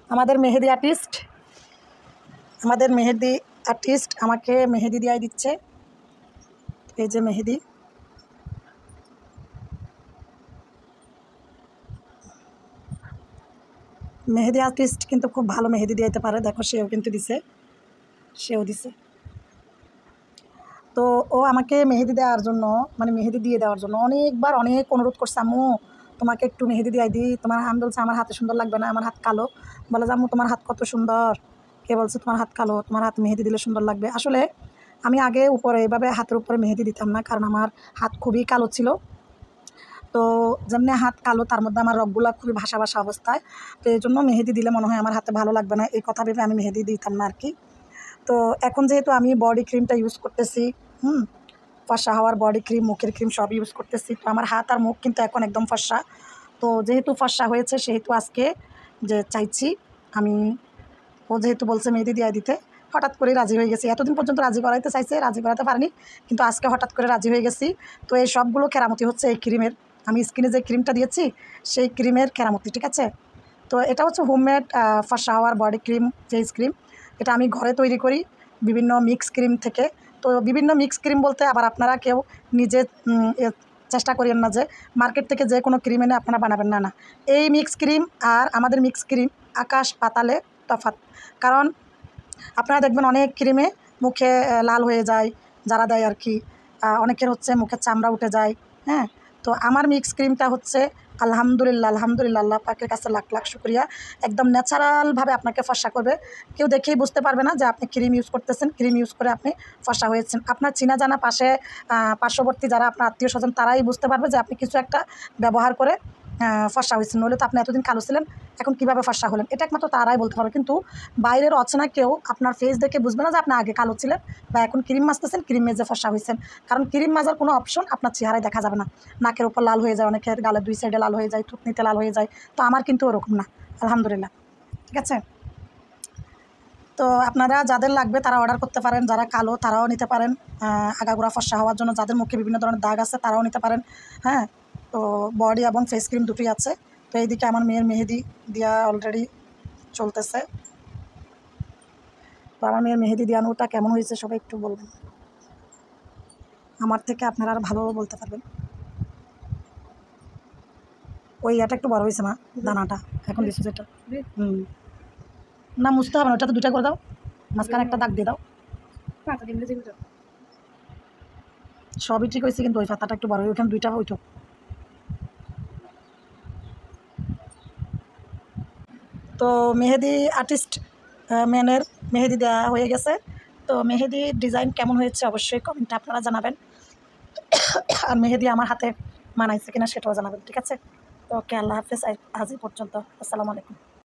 আমাদের মেহেদি আর্টিস্ট আমাকে মেহেদি দিয়ে দিচ্ছে। এই যে মেহেদি, মেহেদি আর্টিস্ট কিন্তু খুব ভালো মেহেদি দিতে পারে। দেখো সেও কিন্তু দিছে, তো ও আমাকে মেহেদি দেওয়ার জন্য, মানে মেহেদি দিয়ে দেওয়ার জন্য অনেকবার অনেক অনুরোধ করছে, আম্মু তোমাকে একটু মেহেদি দিয়ে দিই তোমার। আমি বলছে আমার হাতে সুন্দর লাগবে না, আমার হাত কালো। বলে যে আম্মু তোমার হাত কত সুন্দর, কে বলছে তোমার হাত কালো, তোমার হাত মেহেদি দিলে সুন্দর লাগবে। আসলে আমি আগে উপরে এভাবে হাতের উপরে মেহেদি দিতাম না, কারণ আমার হাত খুবই কালো ছিল। তো যেমনি হাত কালো, তার মধ্যে আমার রগগুলা খুবই ভাসা ভাসা অবস্থায়, তো এই জন্য মেহেদি দিলে মনে হয় আমার হাতে ভালো লাগবে না, এই কথা ভেবে আমি মেহেদি দিতাম না আর কি। তো এখন যেহেতু আমি বডি ক্রিমটা ইউজ করতেছি, ফর্সা হওয়ার বডি ক্রিম, মুখের ক্রিম সব ইউজ করতেছি, তো আমার হাত আর মুখ কিন্তু এখন একদম ফর্সা। তো যেহেতু ফর্সা হয়েছে সেহেতু আজকে যে চাইছি আমি, ও যেহেতু বলছে মেহেদি দিয়ে দিতে, হঠাৎ করে রাজি হয়ে গেছি। এতদিন পর্যন্ত রাজি করাইতে চাইছে, রাজি করাতে পারিনি, কিন্তু আজকে হঠাৎ করে রাজি হয়ে গেছি। তো এই সবগুলো কেরামতি হচ্ছে এই ক্রিমের, আমি স্কিনে যে ক্রিমটা দিয়েছি সেই ক্রিমের কেরামতি, ঠিক আছে। তো এটা হচ্ছে হোমমেড ফর্সা হওয়ার বডি ক্রিম, ফেস ক্রিম। এটা আমি ঘরে তৈরি করি বিভিন্ন মিক্স ক্রিম থেকে। তো বিভিন্ন মিক্স ক্রিম বলতে আবার আপনারা কেউ নিজে চেষ্টা করিয়েন না যে মার্কেট থেকে যে কোনো ক্রিম এনে আপনারা বানাবেন, না, এই মিক্স ক্রিম আর আমাদের মিক্স ক্রিম আকাশ পাতালে তফাৎ। কারণ আপনারা দেখবেন অনেক ক্রিমে মুখে লাল হয়ে যায়, যারা দেয় আর কি, অনেকের হচ্ছে মুখের চামড়া উঠে যায়। হ্যাঁ, তো আমার মিক্স ক্রিমটা হচ্ছে আলহামদুলিল্লাহ আল্লাহ পাকের কাছে লাখ লাখ শুক্রিয়া, একদম ন্যাচারালভাবে আপনাকে ফর্সা করবে। কেউ দেখেই বুঝতে পারবে না যে আপনি ক্রিম ইউজ করতেছেন, ক্রিম ইউজ করে আপনি ফর্সা হয়েছেন। আপনার চিনা জানা পার্শ্ববর্তী যারা আপনার আত্মীয় স্বজন, তারাই বুঝতে পারবে যে আপনি কিছু একটা ব্যবহার করে ফর্সা হয়েছেন। নইলে তো আপনি এতদিন কালো ছিলেন, এখন কীভাবে ফর্সা হলেন, এটা একমাত্র তারাই বলতে পারবে। কিন্তু বাইরের অচেনা কেউ আপনার ফেস দেখে বুঝবে না যে আপনি আগে কালো ছিলেন বা এখন ক্রিম মাজতেছেন, ক্রিম মেজে ফর্সা হয়েছেন। কারণ ক্রিম মাজার কোনো অপশন আপনার চেহারায় দেখা যাবে না। নাকের উপর লাল হয়ে যায়, অনেকের গালের 2 সাইডে লাল হয়ে যায়, থুতনিতে লাল হয়ে যায়। তো আমার কিন্তু ওরকম না, আলহামদুলিল্লাহ, ঠিক আছে। তো আপনারা যাদের লাগবে তারা অর্ডার করতে পারেন, যারা কালো তারাও নিতে পারেন, আগাগোড়া ফর্সা হওয়ার জন্য যাদের মুখে বিভিন্ন ধরনের দাগ আছে তারাও নিতে পারেন। হ্যাঁ, তো বডি এবং ফেস ক্রিম দুটোই আছে। তো এইদিকে আমার মেয়ের মেহেদি দেওয়া অলরেডি চলতেছে। তো আমার মেয়ের মেহেদি দেওয়ানোটা কেমন হয়েছে সবাই একটু বলবেন, আমার থেকে আপনারা আর ভালো বলতে পারবেন। ওই এটা একটু বড় হয়েছে মা, দানাটা এখন দিচ্ছি যেটা। না মুছতে হবে না, ওটা তো 2টা করে দাও, মাঝখানে একটা দাগ দিয়ে দাও। সবই ঠিক হয়েছে, কিন্তু ওই পাতাটা একটু বড়, ওইখানে 2টা ওইটুক। তো মেহেদি আর্টিস্ট ম্যানের মেহেদি দেওয়া হয়ে গেছে। তো মেহেদি ডিজাইন কেমন হয়েছে অবশ্যই কমেন্টে আপনারা জানাবেন, আর মেহেদি আমার হাতে মানাইছে কিনা সেটাও জানাবেন, ঠিক আছে। তো ওকে, আল্লাহ হাফেজ, আজ এই পর্যন্ত, আসসালামু আলাইকুম।